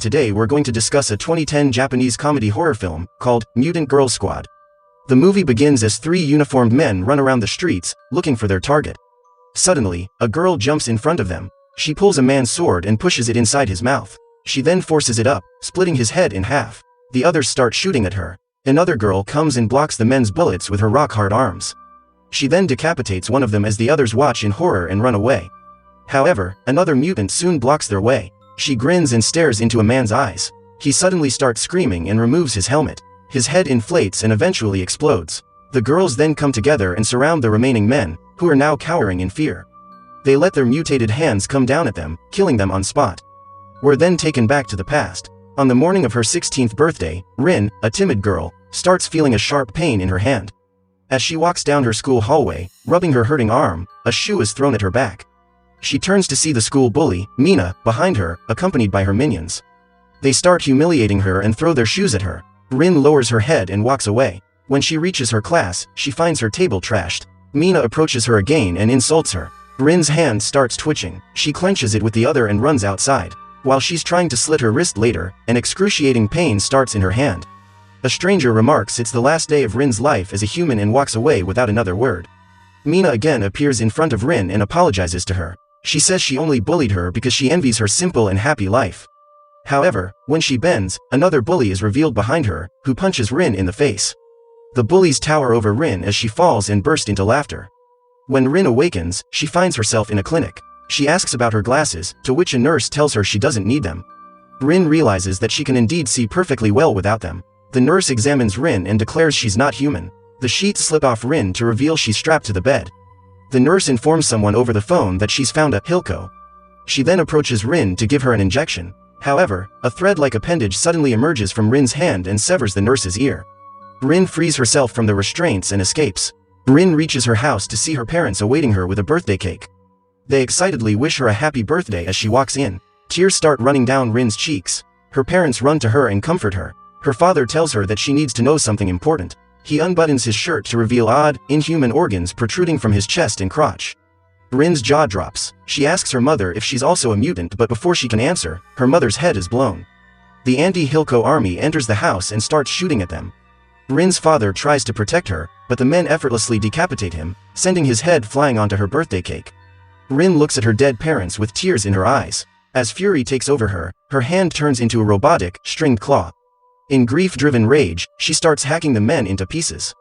today we're going to discuss a 2010 Japanese comedy horror film called Mutant Girl Squad. The movie begins as three uniformed men run around the streets, looking for their target. Suddenly, a girl jumps in front of them. She pulls a man's sword and pushes it inside his mouth. She then forces it up, splitting his head in half. The others start shooting at her. Another girl comes and blocks the men's bullets with her rock-hard arms. She then decapitates one of them as the others watch in horror and run away. However, another mutant soon blocks their way. She grins and stares into a man's eyes. He suddenly starts screaming and removes his helmet. His head inflates and eventually explodes. The girls then come together and surround the remaining men, who are now cowering in fear. They let their mutated hands come down at them, killing them on spot. We're then taken back to the past. On the morning of her 16th birthday, Rin, a timid girl, starts feeling a sharp pain in her hand. As she walks down her school hallway, rubbing her hurting arm, a shoe is thrown at her back. She turns to see the school bully, Mina, behind her, accompanied by her minions. They start humiliating her and throw their shoes at her. Rin lowers her head and walks away. When she reaches her class, she finds her table trashed. Mina approaches her again and insults her. Rin's hand starts twitching. She clenches it with the other and runs outside. While she's trying to slit her wrist later, an excruciating pain starts in her hand. A stranger remarks it's the last day of Rin's life as a human and walks away without another word. Mina again appears in front of Rin and apologizes to her. She says she only bullied her because she envies her simple and happy life. However, when she bends, another bully is revealed behind her, who punches Rin in the face. The bullies tower over Rin as she falls and burst into laughter. When Rin awakens, she finds herself in a clinic. She asks about her glasses, to which a nurse tells her she doesn't need them. Rin realizes that she can indeed see perfectly well without them. The nurse examines Rin and declares she's not human. The sheets slip off Rin to reveal she's strapped to the bed. The nurse informs someone over the phone that she's found a Hilko. She then approaches Rin to give her an injection. However, a thread-like appendage suddenly emerges from Rin's hand and severs the nurse's ear. Rin frees herself from the restraints and escapes. Rin reaches her house to see her parents awaiting her with a birthday cake. They excitedly wish her a happy birthday as she walks in. Tears start running down Rin's cheeks. Her parents run to her and comfort her. Her father tells her that she needs to know something important. He unbuttons his shirt to reveal odd, inhuman organs protruding from his chest and crotch. Rin's jaw drops. She asks her mother if she's also a mutant, but before she can answer, her mother's head is blown. The anti-Hilko army enters the house and starts shooting at them. Rin's father tries to protect her, but the men effortlessly decapitate him, sending his head flying onto her birthday cake. Rin looks at her dead parents with tears in her eyes. As fury takes over her, her hand turns into a robotic, stringed claw. In grief-driven rage, she starts hacking the men into pieces.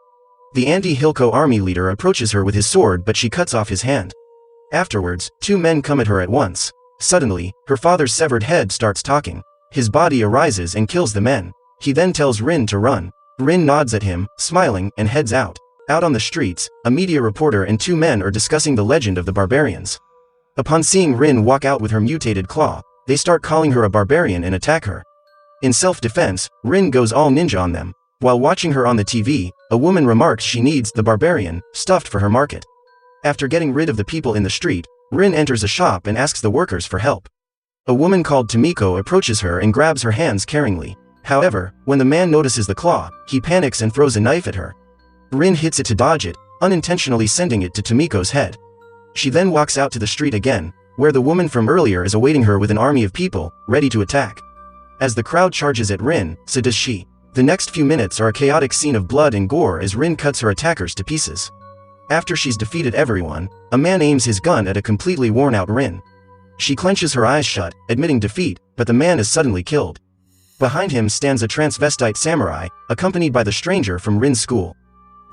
The anti-Hilko army leader approaches her with his sword, but she cuts off his hand. Afterwards, two men come at her at once. Suddenly, her father's severed head starts talking. His body arises and kills the men. He then tells Rin to run. Rin nods at him, smiling, and heads out. Out on the streets, a media reporter and two men are discussing the legend of the barbarians. Upon seeing Rin walk out with her mutated claw, they start calling her a barbarian and attack her. In self-defense, Rin goes all ninja on them. While watching her on the TV, a woman remarks she needs the barbarian stuffed for her market. After getting rid of the people in the street, Rin enters a shop and asks the workers for help. A woman called Tomiko approaches her and grabs her hands caringly. However, when the man notices the claw, he panics and throws a knife at her. Rin hits it to dodge it, unintentionally sending it to Tomiko's head. She then walks out to the street again, where the woman from earlier is awaiting her with an army of people, ready to attack. As the crowd charges at Rin, so does she. The next few minutes are a chaotic scene of blood and gore as Rin cuts her attackers to pieces. After she's defeated everyone, a man aims his gun at a completely worn-out Rin. She clenches her eyes shut, admitting defeat, but the man is suddenly killed. Behind him stands a transvestite samurai, accompanied by the stranger from Rin's school.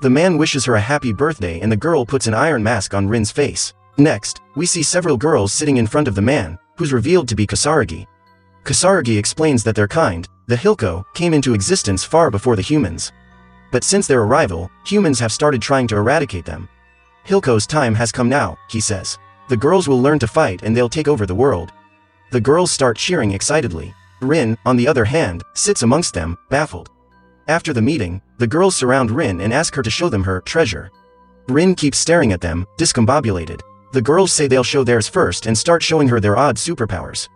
The man wishes her a happy birthday and the girl puts an iron mask on Rin's face. Next, we see several girls sitting in front of the man, who's revealed to be Kasaragi. Kasaragi explains that their kind, the Hilko, came into existence far before the humans. But since their arrival, humans have started trying to eradicate them. Hilko's time has come now, he says. The girls will learn to fight and they'll take over the world. The girls start cheering excitedly. Rin, on the other hand, sits amongst them, baffled. After the meeting, the girls surround Rin and ask her to show them her treasure. Rin keeps staring at them, discombobulated. The girls say they'll show theirs first and start showing her their odd superpowers.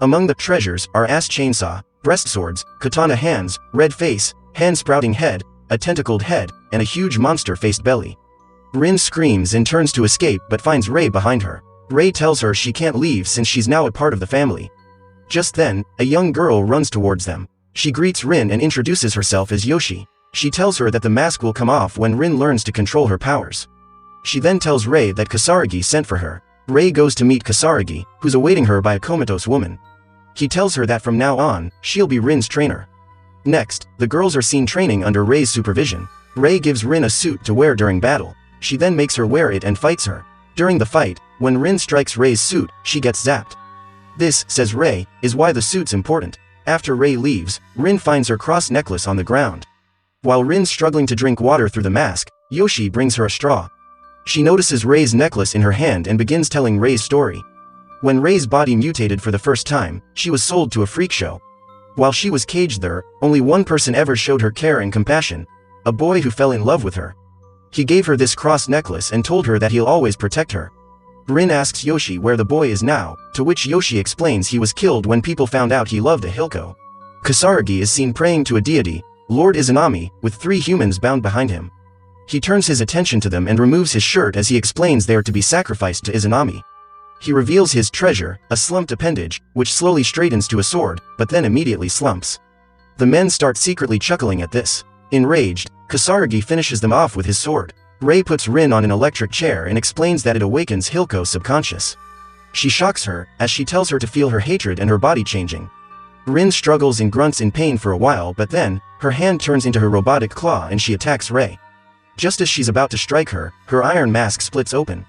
Among the treasures are ass chainsaw, breast swords, katana hands, red face, hand-sprouting head, a tentacled head, and a huge monster-faced belly. Rin screams and turns to escape but finds Rei behind her. Rei tells her she can't leave since she's now a part of the family. Just then, a young girl runs towards them. She greets Rin and introduces herself as Yoshi. She tells her that the mask will come off when Rin learns to control her powers. She then tells Rei that Kasaragi sent for her. Rei goes to meet Kasaragi, who's awaiting her by a comatose woman. He tells her that from now on, she'll be Rin's trainer. Next, the girls are seen training under Rei's supervision. Rei gives Rin a suit to wear during battle. She then makes her wear it and fights her. During the fight, when Rin strikes Rei's suit, she gets zapped. This, says Rei, is why the suit's important. After Rei leaves, Rin finds her cross necklace on the ground. While Rin's struggling to drink water through the mask, Yoshi brings her a straw. She notices Rei's necklace in her hand and begins telling Rei's story. When Rei's body mutated for the first time, she was sold to a freak show. While she was caged there, only one person ever showed her care and compassion, a boy who fell in love with her. He gave her this cross necklace and told her that he'll always protect her. Rin asks Yoshi where the boy is now, to which Yoshi explains he was killed when people found out he loved a Hilko. Kasaragi is seen praying to a deity, Lord Izanami, with 3 humans bound behind him. He turns his attention to them and removes his shirt as he explains they are to be sacrificed to Izanami. He reveals his treasure, a slumped appendage, which slowly straightens to a sword, but then immediately slumps. The men start secretly chuckling at this. Enraged, Kasaragi finishes them off with his sword. Rei puts Rin on an electric chair and explains that it awakens Hilko's subconscious. She shocks her, as she tells her to feel her hatred and her body changing. Rin struggles and grunts in pain for a while, but then, her hand turns into her robotic claw and she attacks Rei. Just as she's about to strike her, her iron mask splits open.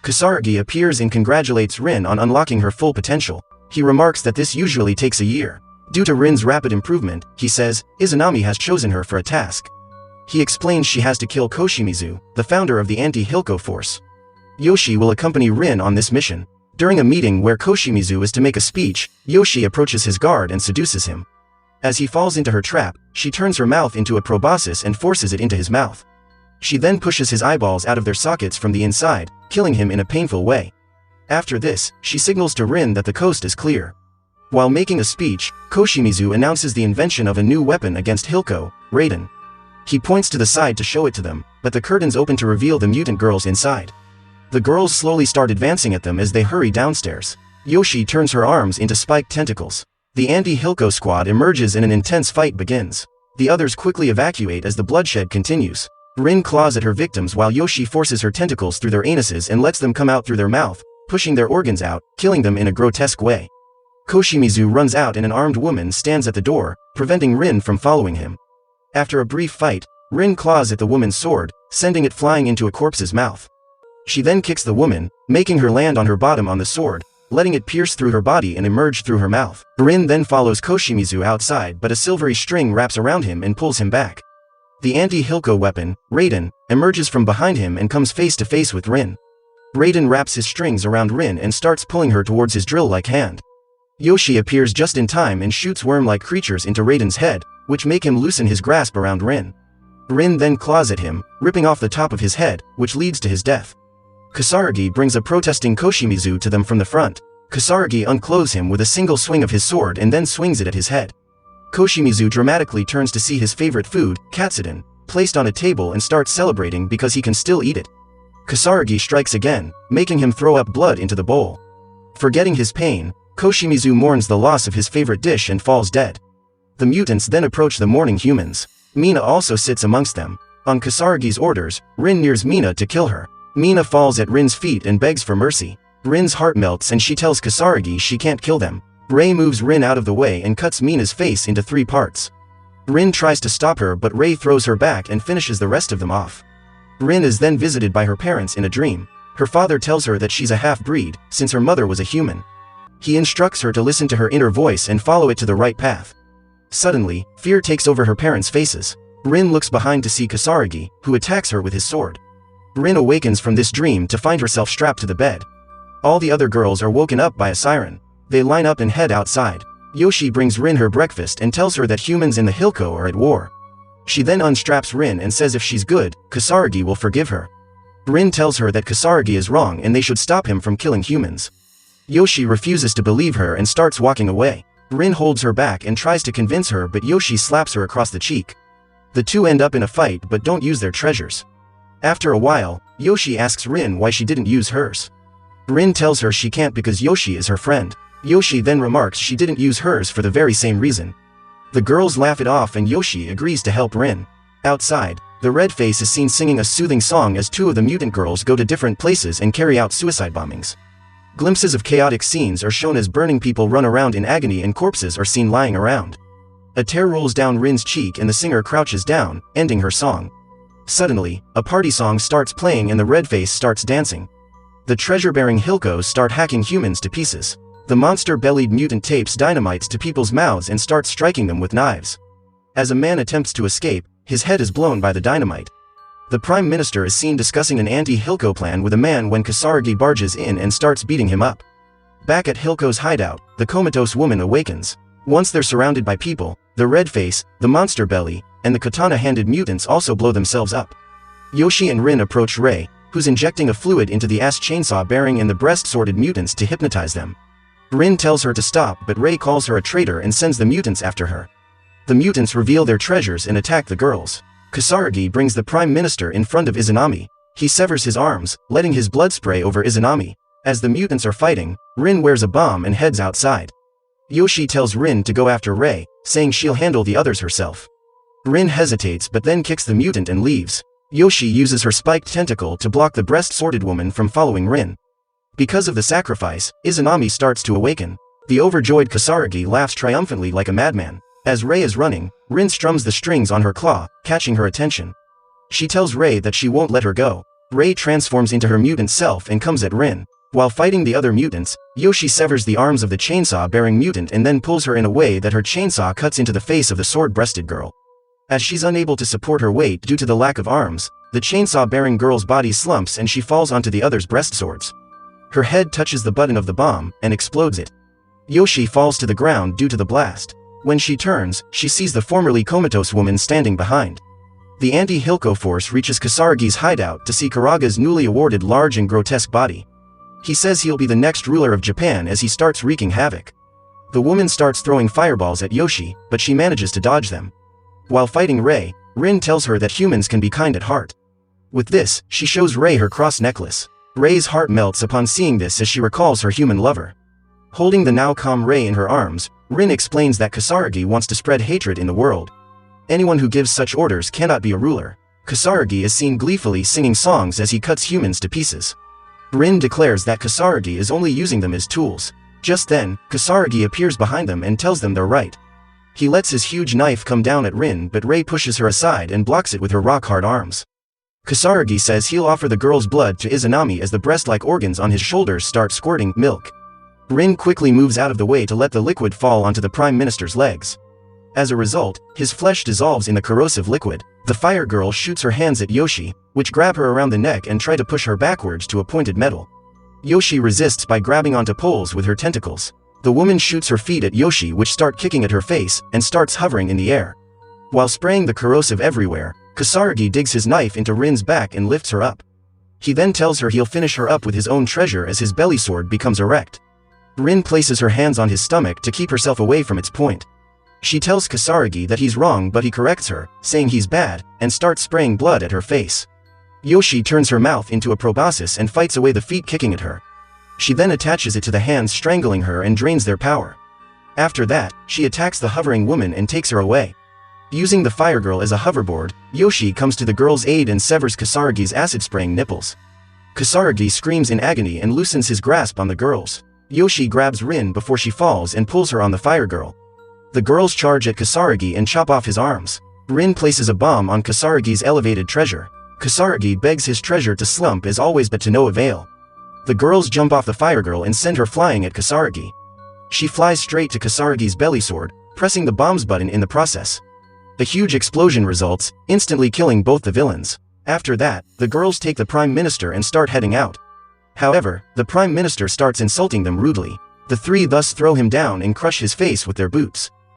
Kasaragi appears and congratulates Rin on unlocking her full potential. He remarks that this usually takes a year. Due to Rin's rapid improvement, he says, Izanami has chosen her for a task. He explains she has to kill Koshimizu, the founder of the anti-Hilko force. Yoshi will accompany Rin on this mission. During a meeting where Koshimizu is to make a speech, Yoshi approaches his guard and seduces him. As he falls into her trap, she turns her mouth into a proboscis and forces it into his mouth. She then pushes his eyeballs out of their sockets from the inside, killing him in a painful way. After this, she signals to Rin that the coast is clear. While making a speech, Koshimizu announces the invention of a new weapon against Hilko, Raiden. He points to the side to show it to them, but the curtains open to reveal the mutant girls inside. The girls slowly start advancing at them as they hurry downstairs. Yoshi turns her arms into spiked tentacles. The anti-Hilko squad emerges and an intense fight begins. The others quickly evacuate as the bloodshed continues. Rin claws at her victims while Yoshi forces her tentacles through their anuses and lets them come out through their mouth, pushing their organs out, killing them in a grotesque way. Koshimizu runs out and an armed woman stands at the door, preventing Rin from following him. After a brief fight, Rin claws at the woman's sword, sending it flying into a corpse's mouth. She then kicks the woman, making her land on her bottom on the sword, letting it pierce through her body and emerge through her mouth. Rin then follows Koshimizu outside, but a silvery string wraps around him and pulls him back. The anti-Hilko weapon, Raiden, emerges from behind him and comes face to face with Rin. Raiden wraps his strings around Rin and starts pulling her towards his drill-like hand. Yoshi appears just in time and shoots worm-like creatures into Raiden's head, which make him loosen his grasp around Rin. Rin then claws at him, ripping off the top of his head, which leads to his death. Kasaragi brings a protesting Koshimizu to them from the front. Kasaragi unclothes him with a single swing of his sword and then swings it at his head. Koshimizu dramatically turns to see his favorite food, katsudon, placed on a table and starts celebrating because he can still eat it. Kasaragi strikes again, making him throw up blood into the bowl. Forgetting his pain, Koshimizu mourns the loss of his favorite dish and falls dead. The mutants then approach the mourning humans. Mina also sits amongst them. On Kasaragi's orders, Rin nears Mina to kill her. Mina falls at Rin's feet and begs for mercy. Rin's heart melts and she tells Kasaragi she can't kill them. Rei moves Rin out of the way and cuts Mina's face into 3 parts. Rin tries to stop her but Rei throws her back and finishes the rest of them off. Rin is then visited by her parents in a dream. Her father tells her that she's a half-breed, since her mother was a human. He instructs her to listen to her inner voice and follow it to the right path. Suddenly, fear takes over her parents' faces. Rin looks behind to see Kasaragi, who attacks her with his sword. Rin awakens from this dream to find herself strapped to the bed. All the other girls are woken up by a siren. They line up and head outside. Yoshi brings Rin her breakfast and tells her that humans in the Hilko are at war. She then unstraps Rin and says if she's good, Kasaragi will forgive her. Rin tells her that Kasaragi is wrong and they should stop him from killing humans. Yoshi refuses to believe her and starts walking away. Rin holds her back and tries to convince her but Yoshi slaps her across the cheek. The two end up in a fight but don't use their treasures. After a while, Yoshi asks Rin why she didn't use hers. Rin tells her she can't because Yoshi is her friend. Yoshi then remarks she didn't use hers for the very same reason. The girls laugh it off and Yoshi agrees to help Rin. Outside, the red face is seen singing a soothing song as two of the mutant girls go to different places and carry out suicide bombings. Glimpses of chaotic scenes are shown as burning people run around in agony and corpses are seen lying around. A tear rolls down Rin's cheek and the singer crouches down, ending her song. Suddenly, a party song starts playing and the red face starts dancing. The treasure-bearing Hilkos start hacking humans to pieces. The monster-bellied mutant tapes dynamites to people's mouths and starts striking them with knives. As a man attempts to escape, his head is blown by the dynamite. The Prime Minister is seen discussing an anti-Hilko plan with a man when Kasaragi barges in and starts beating him up. Back at Hilko's hideout, the comatose woman awakens. Once they're surrounded by people, the red face, the monster belly, and the katana-handed mutants also blow themselves up. Yoshi and Rin approach Rei, who's injecting a fluid into the ass chainsaw-bearing and the breast-sworded mutants to hypnotize them. Rin tells her to stop but Rei calls her a traitor and sends the mutants after her. The mutants reveal their treasures and attack the girls. Kasaragi brings the Prime Minister in front of Izanami. He severs his arms, letting his blood spray over Izanami. As the mutants are fighting, Rin wears a bomb and heads outside. Yoshi tells Rin to go after Rei, saying she'll handle the others herself. Rin hesitates but then kicks the mutant and leaves. Yoshi uses her spiked tentacle to block the breast-sworded woman from following Rin. Because of the sacrifice, Izanami starts to awaken. The overjoyed Kasaragi laughs triumphantly like a madman. As Rei is running, Rin strums the strings on her claw, catching her attention. She tells Rei that she won't let her go. Rei transforms into her mutant self and comes at Rin. While fighting the other mutants, Yoshi severs the arms of the chainsaw-bearing mutant and then pulls her in a way that her chainsaw cuts into the face of the sword-breasted girl. As she's unable to support her weight due to the lack of arms, the chainsaw-bearing girl's body slumps and she falls onto the other's breast swords. Her head touches the button of the bomb and explodes it. Yoshi falls to the ground due to the blast. When she turns, she sees the formerly comatose woman standing behind. The anti-Hilko force reaches Kasaragi's hideout to see Kuraga's newly awarded large and grotesque body. He says he'll be the next ruler of Japan as he starts wreaking havoc. The woman starts throwing fireballs at Yoshi, but she manages to dodge them. While fighting Rei, Rin tells her that humans can be kind at heart. With this, she shows Rei her cross necklace. Rei's heart melts upon seeing this as she recalls her human lover. Holding the now calm Rei in her arms, Rin explains that Kasaragi wants to spread hatred in the world. Anyone who gives such orders cannot be a ruler. Kasaragi is seen gleefully singing songs as he cuts humans to pieces. Rin declares that Kasaragi is only using them as tools. Just then, Kasaragi appears behind them and tells them they're right. He lets his huge knife come down at Rin but Rei pushes her aside and blocks it with her rock-hard arms. Kasaragi says he'll offer the girl's blood to Izanami as the breast-like organs on his shoulders start squirting milk. Rin quickly moves out of the way to let the liquid fall onto the Prime Minister's legs. As a result, his flesh dissolves in the corrosive liquid. The fire girl shoots her hands at Yoshi, which grab her around the neck and try to push her backwards to a pointed metal. Yoshi resists by grabbing onto poles with her tentacles. The woman shoots her feet at Yoshi which start kicking at her face, and starts hovering in the air. While spraying the corrosive everywhere, Kasaragi digs his knife into Rin's back and lifts her up. He then tells her he'll finish her up with his own treasure as his belly sword becomes erect. Rin places her hands on his stomach to keep herself away from its point. She tells Kasaragi that he's wrong but he corrects her, saying he's bad, and starts spraying blood at her face. Yoshi turns her mouth into a proboscis and fights away the feet kicking at her. She then attaches it to the hands strangling her and drains their power. After that, she attacks the hovering woman and takes her away. Using the fire girl as a hoverboard, Yoshi comes to the girl's aid and severs Kasaragi's acid-spraying nipples. Kasaragi screams in agony and loosens his grasp on the girls. Yoshi grabs Rin before she falls and pulls her on the fire girl. The girls charge at Kasaragi and chop off his arms. Rin places a bomb on Kasaragi's elevated treasure. Kasaragi begs his treasure to slump as always but to no avail. The girls jump off the fire girl and send her flying at Kasaragi. She flies straight to Kasaragi's belly sword, pressing the bombs button in the process. A huge explosion results, instantly killing both the villains. After that, the girls take the Prime Minister and start heading out. However, the Prime Minister starts insulting them rudely. The three thus throw him down and crush his face with their boots.